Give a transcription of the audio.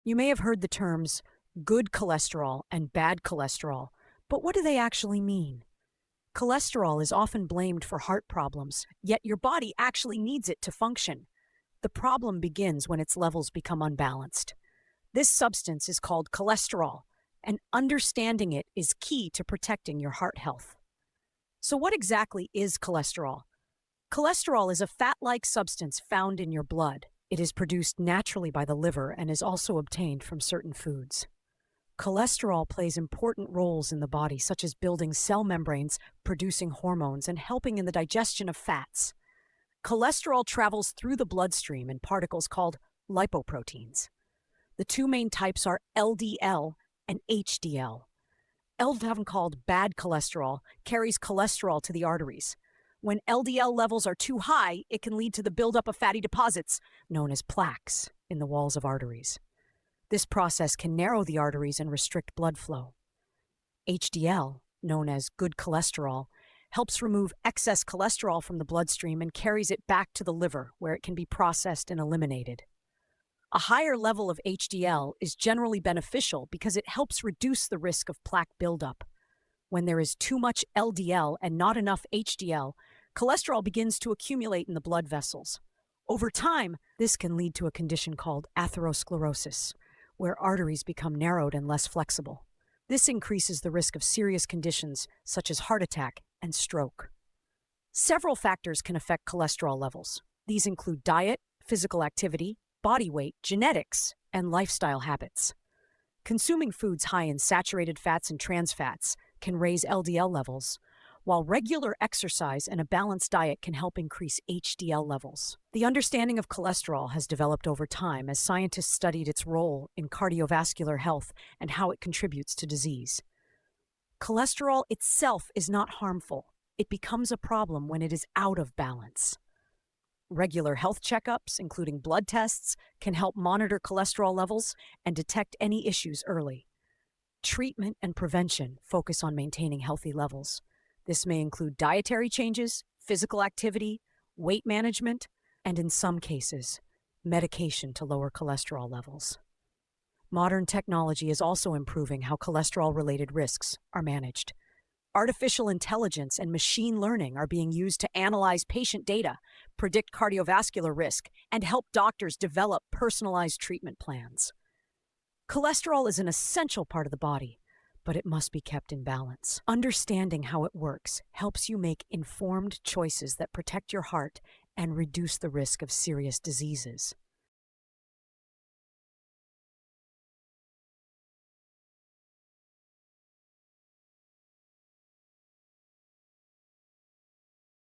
You may have heard the terms good cholesterol and bad cholesterol, but what do they actually mean? Cholesterol is often blamed for heart problems, yet your body actually needs it to function. The problem begins when its levels become unbalanced. This substance is called cholesterol, and understanding it is key to protecting your heart health. So what exactly is cholesterol? Cholesterol is a fat-like substance found in your blood. It is produced naturally by the liver and is also obtained from certain foods. Cholesterol plays important roles in the body, such as building cell membranes, producing hormones, and helping in the digestion of fats. Cholesterol travels through the bloodstream in particles called lipoproteins. The two main types are LDL and HDL. LDL, called bad cholesterol, carries cholesterol to the arteries. When LDL levels are too high, it can lead to the buildup of fatty deposits, known as plaques, in the walls of arteries. This process can narrow the arteries and restrict blood flow. HDL, known as good cholesterol, helps remove excess cholesterol from the bloodstream and carries it back to the liver, where it can be processed and eliminated. A higher level of HDL is generally beneficial because it helps reduce the risk of plaque buildup. When there is too much LDL and not enough HDL, cholesterol begins to accumulate in the blood vessels. Over time, this can lead to a condition called atherosclerosis, where arteries become narrowed and less flexible. This increases the risk of serious conditions such as heart attack and stroke. Several factors can affect cholesterol levels. These include diet, physical activity, body weight, genetics, and lifestyle habits. Consuming foods high in saturated fats and trans fats can raise LDL levels, while regular exercise and a balanced diet can help increase HDL levels. The understanding of cholesterol has developed over time as scientists studied its role in cardiovascular health and how it contributes to disease. Cholesterol itself is not harmful. It becomes a problem when it is out of balance. Regular health checkups, including blood tests, can help monitor cholesterol levels and detect any issues early. Treatment and prevention focus on maintaining healthy levels. This may include dietary changes, physical activity, weight management, and in some cases, medication to lower cholesterol levels. Modern technology is also improving how cholesterol-related risks are managed. Artificial intelligence and machine learning are being used to analyze patient data, predict cardiovascular risk, and help doctors develop personalized treatment plans. Cholesterol is an essential part of the body, but it must be kept in balance. Understanding how it works helps you make informed choices that protect your heart and reduce the risk of serious diseases.